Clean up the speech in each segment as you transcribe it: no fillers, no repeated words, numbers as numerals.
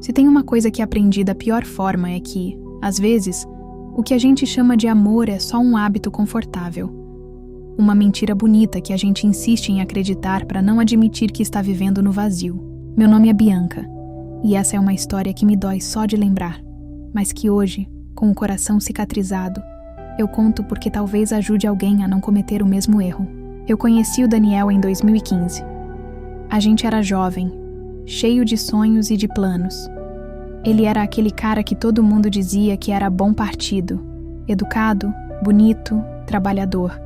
Se tem uma coisa que aprendi da pior forma é que, às vezes, o que a gente chama de amor é só um hábito confortável. Uma mentira bonita que a gente insiste em acreditar para não admitir que está vivendo no vazio. Meu nome é Bianca, e essa é uma história que me dói só de lembrar, mas que hoje, com o coração cicatrizado, eu conto porque talvez ajude alguém a não cometer o mesmo erro. Eu conheci o Daniel em 2015. A gente era jovem, cheio de sonhos e de planos. Ele era aquele cara que todo mundo dizia que era bom partido, educado, bonito, trabalhador.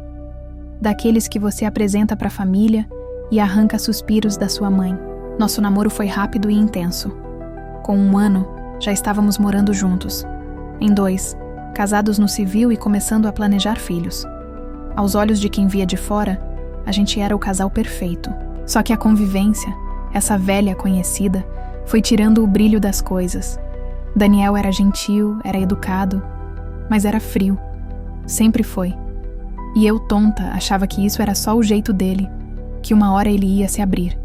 Daqueles que você apresenta para a família e arranca suspiros da sua mãe. Nosso namoro foi rápido e intenso. Com 1 ano, já estávamos morando juntos. Em 2, casados no civil e começando a planejar filhos. Aos olhos de quem via de fora, a gente era o casal perfeito. Só que a convivência, essa velha conhecida, foi tirando o brilho das coisas. Daniel era gentil, era educado, mas era frio. Sempre foi. E eu, tonta, achava que isso era só o jeito dele, que uma hora ele ia se abrir,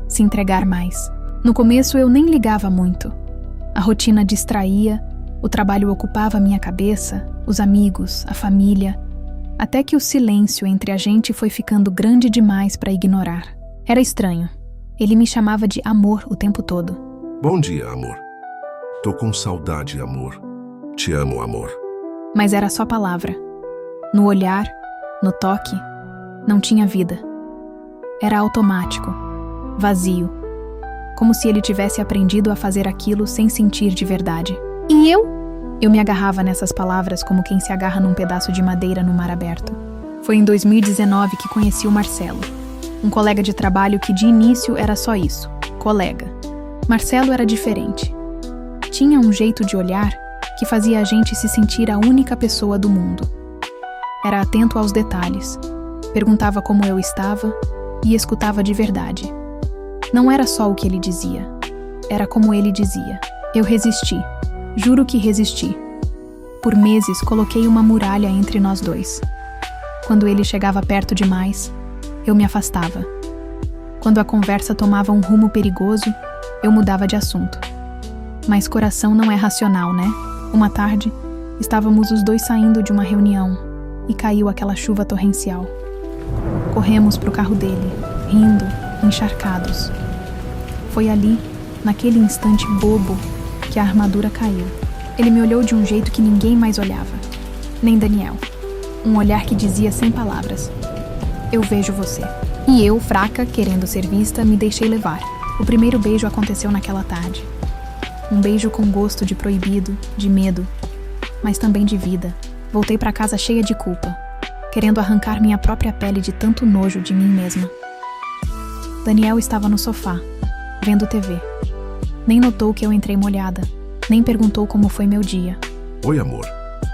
se entregar mais. No começo eu nem ligava muito. A rotina distraía, o trabalho ocupava minha cabeça, os amigos, a família, até que o silêncio entre a gente foi ficando grande demais para ignorar. Era estranho. Ele me chamava de amor o tempo todo. Bom dia, amor. Tô com saudade, amor. Te amo, amor. Mas era só palavra. No olhar, no toque, não tinha vida. Era automático, vazio. Como se ele tivesse aprendido a fazer aquilo sem sentir de verdade. E eu? Eu me agarrava nessas palavras como quem se agarra num pedaço de madeira no mar aberto. Foi em 2019 que conheci o Marcelo, um colega de trabalho que de início era só isso, colega. Marcelo era diferente. Tinha um jeito de olhar que fazia a gente se sentir a única pessoa do mundo. Era atento aos detalhes, perguntava como eu estava e escutava de verdade. Não era só o que ele dizia, era como ele dizia. Eu resisti, juro que resisti. Por meses coloquei uma muralha entre nós dois. Quando ele chegava perto demais, eu me afastava. Quando a conversa tomava um rumo perigoso, eu mudava de assunto. Mas coração não é racional, né? Uma tarde, estávamos os dois saindo de uma reunião e caiu aquela chuva torrencial. Corremos para o carro dele, rindo, encharcados. Foi ali, naquele instante bobo, que a armadura caiu. Ele me olhou de um jeito que ninguém mais olhava, nem Daniel. Um olhar que dizia sem palavras: eu vejo você. E eu, fraca, querendo ser vista, me deixei levar. O primeiro beijo aconteceu naquela tarde. Um beijo com gosto de proibido, de medo, mas também de vida. Voltei para casa cheia de culpa, querendo arrancar minha própria pele de tanto nojo de mim mesma. Daniel estava no sofá, vendo TV. Nem notou que eu entrei molhada, nem perguntou como foi meu dia. Oi, amor.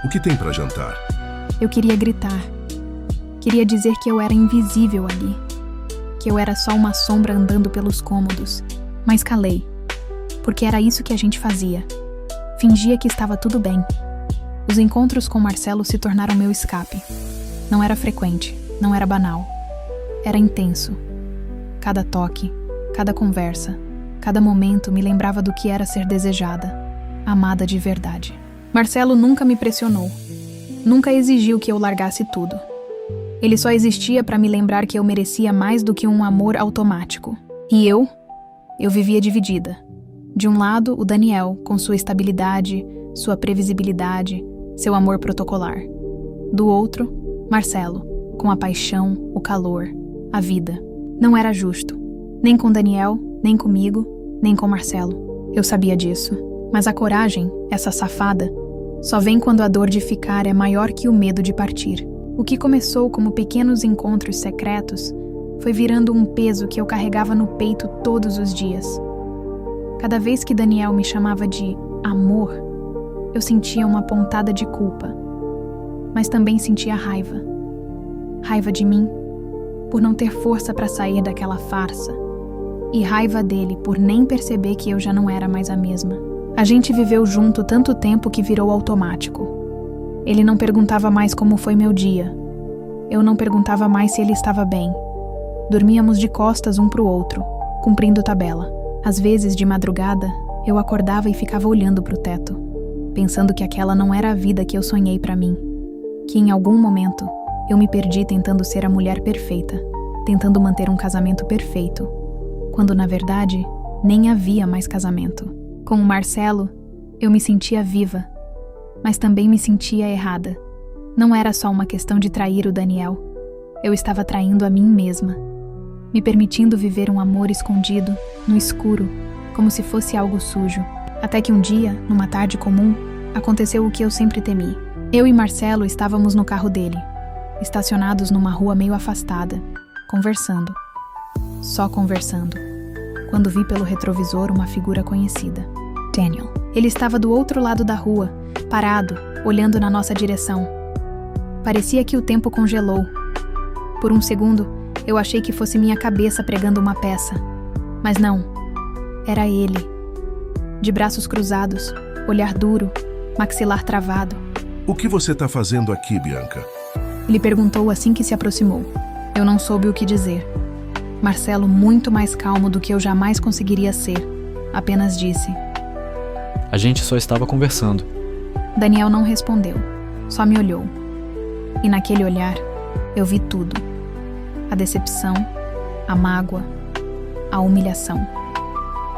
O que tem para jantar? Eu queria gritar. Queria dizer que eu era invisível ali, que eu era só uma sombra andando pelos cômodos, mas calei, porque era isso que a gente fazia. Fingia que estava tudo bem. Os encontros com Marcelo se tornaram meu escape. Não era frequente, não era banal. Era intenso. Cada toque, cada conversa, cada momento me lembrava do que era ser desejada, amada de verdade. Marcelo nunca me pressionou. Nunca exigiu que eu largasse tudo. Ele só existia para me lembrar que eu merecia mais do que um amor automático. E eu vivia dividida. De um lado, o Daniel, com sua estabilidade, sua previsibilidade, seu amor protocolar. Do outro, Marcelo, com a paixão, o calor, a vida. Não era justo. Nem com Daniel, nem comigo, nem com Marcelo. Eu sabia disso. Mas a coragem, essa safada, só vem quando a dor de ficar é maior que o medo de partir. O que começou como pequenos encontros secretos foi virando um peso que eu carregava no peito todos os dias. Cada vez que Daniel me chamava de amor, eu sentia uma pontada de culpa, mas também sentia raiva. Raiva de mim, por não ter força para sair daquela farsa, e raiva dele por nem perceber que eu já não era mais a mesma. A gente viveu junto tanto tempo que virou automático. Ele não perguntava mais como foi meu dia. Eu não perguntava mais se ele estava bem. Dormíamos de costas um pro outro, cumprindo tabela. Às vezes, de madrugada, Eu acordava e ficava olhando para o teto, pensando que aquela não era a vida que eu sonhei para mim. Que em algum momento eu me perdi tentando ser a mulher perfeita, tentando manter um casamento perfeito, quando na verdade nem havia mais casamento. Com o Marcelo, eu me sentia viva, mas também me sentia errada. Não era só uma questão de trair o Daniel. Eu estava traindo a mim mesma, me permitindo viver um amor escondido, no escuro, como se fosse algo sujo. Até que um dia, numa tarde comum, aconteceu o que eu sempre temi. Eu e Marcelo estávamos no carro dele, estacionados numa rua meio afastada, conversando. Só conversando. Quando vi pelo retrovisor uma figura conhecida. Daniel. Ele estava do outro lado da rua, parado, olhando na nossa direção. Parecia que o tempo congelou. Por um segundo, eu achei que fosse minha cabeça pregando uma peça. Mas não. Era ele. De braços cruzados, olhar duro, maxilar travado. O que você está fazendo aqui, Bianca? Ele perguntou assim que se aproximou. Eu não soube o que dizer. Marcelo, muito mais calmo do que eu jamais conseguiria ser, apenas disse: A gente só estava conversando. Daniel não respondeu, só me olhou. E naquele olhar, eu vi tudo. A decepção, a mágoa, a humilhação.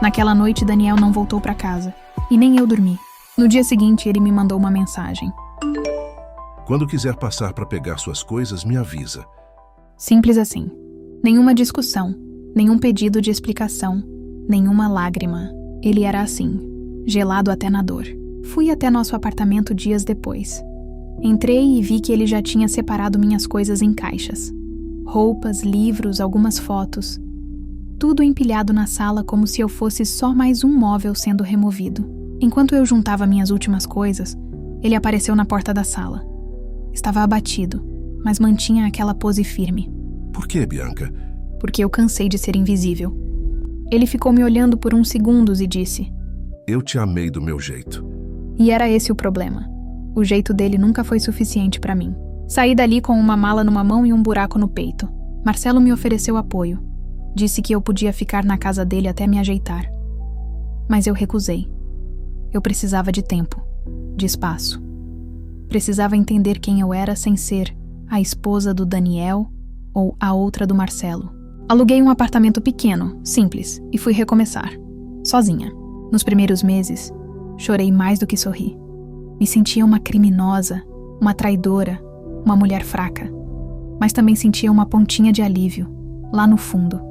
Naquela noite, Daniel não voltou para casa, e nem eu dormi. No dia seguinte, ele me mandou uma mensagem. Quando quiser passar para pegar suas coisas, me avisa. Simples assim. Nenhuma discussão, nenhum pedido de explicação, nenhuma lágrima. Ele era assim, gelado até na dor. Fui até nosso apartamento dias depois. Entrei e vi que ele já tinha separado minhas coisas em caixas. Roupas, livros, algumas fotos. Tudo empilhado na sala como se eu fosse só mais um móvel sendo removido. Enquanto eu juntava minhas últimas coisas, ele apareceu na porta da sala. Estava abatido, mas mantinha aquela pose firme. Por que, Bianca? Porque eu cansei de ser invisível. Ele ficou me olhando por uns segundos e disse: Eu te amei do meu jeito. E era esse o problema. O jeito dele nunca foi suficiente para mim. Saí dali com uma mala numa mão e um buraco no peito. Marcelo me ofereceu apoio. Disse que eu podia ficar na casa dele até me ajeitar. Mas eu recusei. Eu precisava de tempo, de espaço. Precisava entender quem eu era sem ser a esposa do Daniel ou a outra do Marcelo. Aluguei um apartamento pequeno, simples, e fui recomeçar, sozinha. Nos primeiros meses, chorei mais do que sorri. Me sentia uma criminosa, uma traidora, uma mulher fraca. Mas também sentia uma pontinha de alívio, lá no fundo.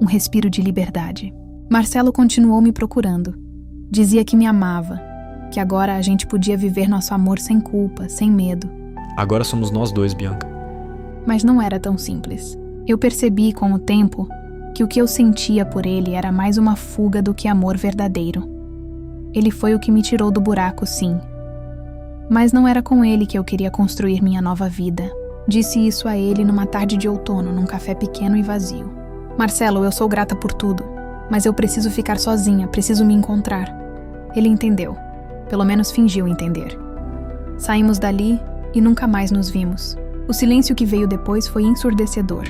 Um respiro de liberdade. Marcelo continuou me procurando. Dizia que me amava, que agora a gente podia viver nosso amor sem culpa, sem medo. Agora somos nós dois, Bianca. Mas não era tão simples. Eu percebi com o tempo que o que eu sentia por ele era mais uma fuga do que amor verdadeiro. Ele foi o que me tirou do buraco, sim. Mas não era com ele que eu queria construir minha nova vida. Disse isso a ele numa tarde de outono, num café pequeno e vazio. Marcelo, eu sou grata por tudo, mas eu preciso ficar sozinha, preciso me encontrar. Ele entendeu. Pelo menos fingiu entender. Saímos dali e nunca mais nos vimos. O silêncio que veio depois foi ensurdecedor,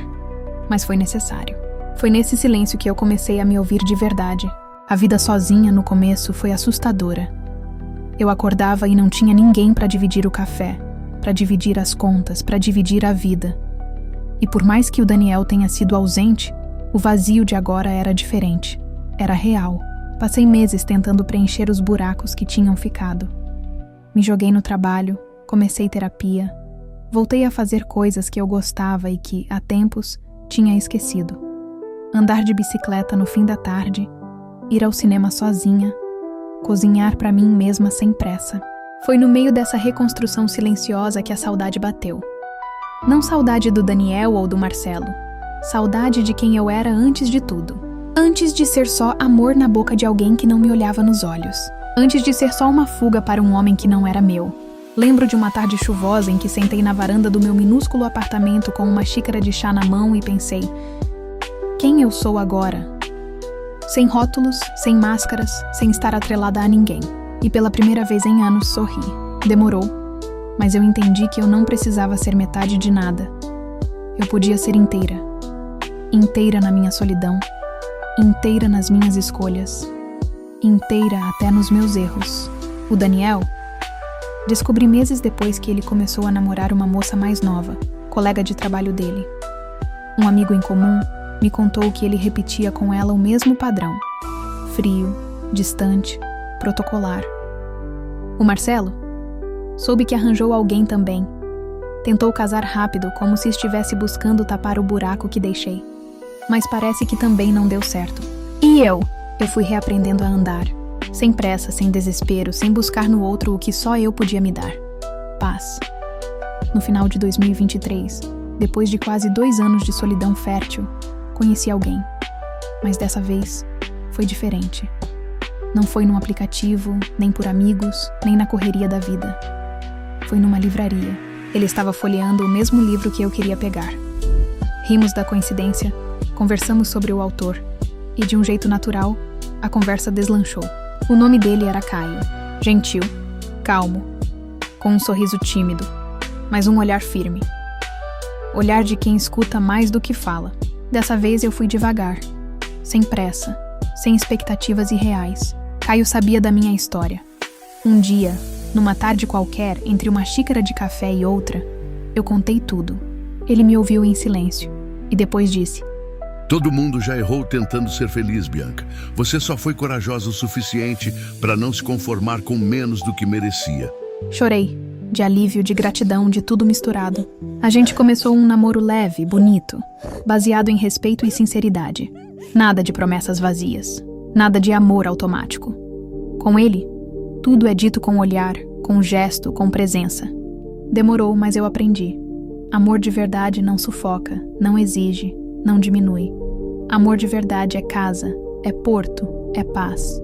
mas foi necessário. Foi nesse silêncio que eu comecei a me ouvir de verdade. A vida sozinha, no começo, foi assustadora. Eu acordava e não tinha ninguém para dividir o café, para dividir as contas, para dividir a vida. E por mais que o Daniel tenha sido ausente, o vazio de agora era diferente. Era real. Passei meses tentando preencher os buracos que tinham ficado. Me joguei no trabalho, comecei terapia, voltei a fazer coisas que eu gostava e que, há tempos, tinha esquecido. Andar de bicicleta no fim da tarde, ir ao cinema sozinha, cozinhar para mim mesma sem pressa. Foi no meio dessa reconstrução silenciosa que a saudade bateu. Não saudade do Daniel ou do Marcelo, saudade de quem eu era antes de tudo. Antes de ser só amor na boca de alguém que não me olhava nos olhos. Antes de ser só uma fuga para um homem que não era meu. Lembro de uma tarde chuvosa em que sentei na varanda do meu minúsculo apartamento com uma xícara de chá na mão e pensei: quem eu sou agora? Sem rótulos, sem máscaras, sem estar atrelada a ninguém. E pela primeira vez em anos sorri. Demorou, mas eu entendi que eu não precisava ser metade de nada. Eu podia ser inteira. Inteira na minha solidão. Inteira nas minhas escolhas. inteira até nos meus erros. O Daniel? Descobri meses depois que ele começou a namorar uma moça mais nova, colega de trabalho dele. Um amigo em comum me contou que ele repetia com ela o mesmo padrão: frio, distante, protocolar. O Marcelo? Soube que arranjou alguém também. Tentou casar rápido, como se estivesse buscando tapar o buraco que deixei. Mas parece que também não deu certo. E eu? Eu fui reaprendendo a andar. Sem pressa, sem desespero, sem buscar no outro o que só eu podia me dar: paz. No final de 2023, depois de quase 2 anos de solidão fértil, conheci alguém. Mas dessa vez, foi diferente. Não foi num aplicativo, nem por amigos, nem na correria da vida. Foi numa livraria. Ele estava folheando o mesmo livro que eu queria pegar. Rimos da coincidência, conversamos sobre o autor, e de um jeito natural, a conversa deslanchou. O nome dele era Caio, gentil, calmo, com um sorriso tímido, mas um olhar firme. Olhar de quem escuta mais do que fala. Dessa vez eu fui devagar, sem pressa, sem expectativas irreais. Caio sabia da minha história. Um dia, numa tarde qualquer, entre uma xícara de café e outra, eu contei tudo. Ele me ouviu em silêncio, e depois disse: Todo mundo já errou tentando ser feliz, Bianca. Você só foi corajosa o suficiente para não se conformar com menos do que merecia. Chorei, de alívio, de gratidão, de tudo misturado. A gente começou um namoro leve, bonito, baseado em respeito e sinceridade. Nada de promessas vazias, nada de amor automático. Com ele, tudo é dito com olhar, com gesto, com presença. Demorou, mas eu aprendi. Amor de verdade não sufoca, não exige, não diminui. Amor de verdade é casa, é porto, é paz.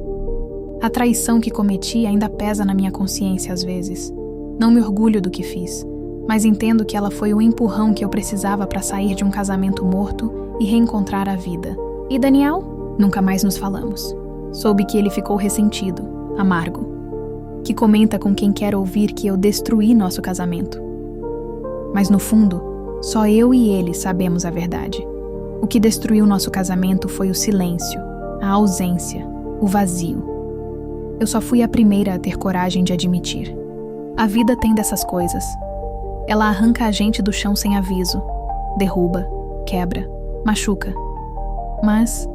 A traição que cometi ainda pesa na minha consciência às vezes. Não me orgulho do que fiz, mas entendo que ela foi o empurrão que eu precisava para sair de um casamento morto e reencontrar a vida. E Daniel? Nunca mais nos falamos. Soube que ele ficou ressentido, amargo, que comenta com quem quer ouvir que eu destruí nosso casamento. Mas no fundo, só eu e ele sabemos a verdade. O que destruiu nosso casamento foi o silêncio, a ausência, o vazio. Eu só fui a primeira a ter coragem de admitir. A vida tem dessas coisas. Ela arranca a gente do chão sem aviso, derruba, quebra, machuca. Mas,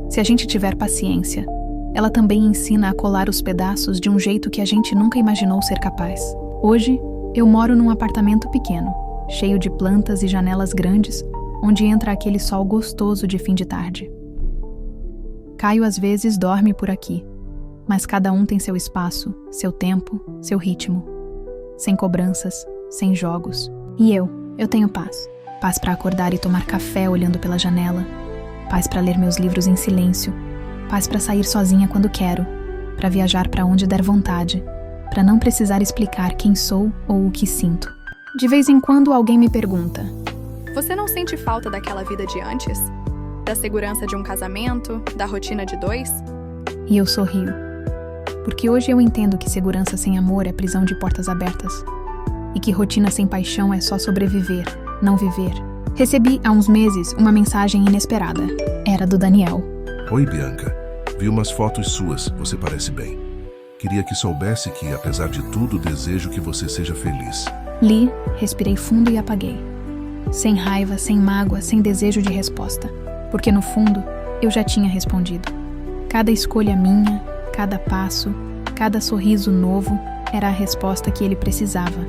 se a gente tiver paciência, ela também ensina a colar os pedaços de um jeito que a gente nunca imaginou ser capaz. Hoje, eu moro num apartamento pequeno, cheio de plantas e janelas grandes, onde entra aquele sol gostoso de fim de tarde. Caio às vezes dorme por aqui, mas cada um tem seu espaço, seu tempo, seu ritmo. Sem cobranças, sem jogos. E eu tenho paz. Paz para acordar e tomar café olhando pela janela. Paz para ler meus livros em silêncio. Paz para sair sozinha quando quero. Para viajar para onde der vontade. Para não precisar explicar quem sou ou o que sinto. De vez em quando alguém me pergunta: Você não sente falta daquela vida de antes? Da segurança de um casamento? Da rotina de 2? E eu sorrio. Porque hoje eu entendo que segurança sem amor é prisão de portas abertas. E que rotina sem paixão é só sobreviver, não viver. Recebi há uns meses uma mensagem inesperada. Era do Daniel. Oi, Bianca. Vi umas fotos suas. Você parece bem. Queria que soubesse que, apesar de tudo, desejo que você seja feliz. Li, respirei fundo e apaguei. Sem raiva, sem mágoa, sem desejo de resposta. Porque no fundo, eu já tinha respondido. Cada escolha minha, cada passo, cada sorriso novo era a resposta que ele precisava.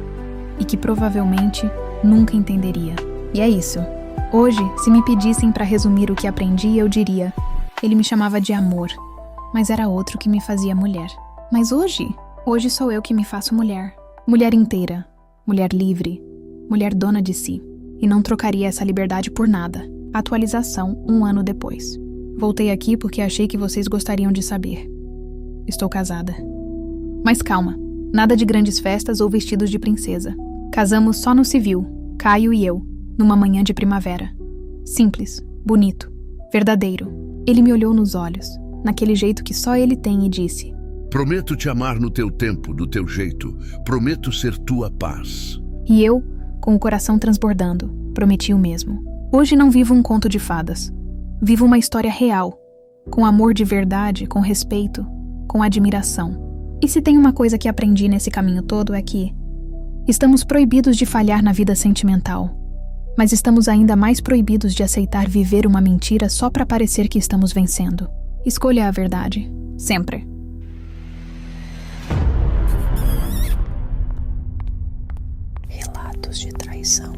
E que provavelmente nunca entenderia. E é isso. Hoje, se me pedissem para resumir o que aprendi, eu diria: ele me chamava de amor, mas era outro que me fazia mulher. Mas hoje sou eu que me faço mulher. Mulher inteira, mulher livre, mulher dona de si. E não trocaria essa liberdade por nada. Atualização 1 ano depois. Voltei aqui porque achei que vocês gostariam de saber. Estou casada. Mas calma, nada de grandes festas ou vestidos de princesa. Casamos só no civil, Caio e eu, numa manhã de primavera. Simples, bonito, verdadeiro. Ele me olhou nos olhos, naquele jeito que só ele tem, e disse: Prometo te amar no teu tempo, do teu jeito. Prometo ser tua paz. E eu, com o coração transbordando, prometi o mesmo. Hoje não vivo um conto de fadas. Vivo uma história real, com amor de verdade, com respeito, com admiração. E se tem uma coisa que aprendi nesse caminho todo é que estamos proibidos de falhar na vida sentimental, mas estamos ainda mais proibidos de aceitar viver uma mentira só para parecer que estamos vencendo. Escolha a verdade, sempre. Relatos de traição.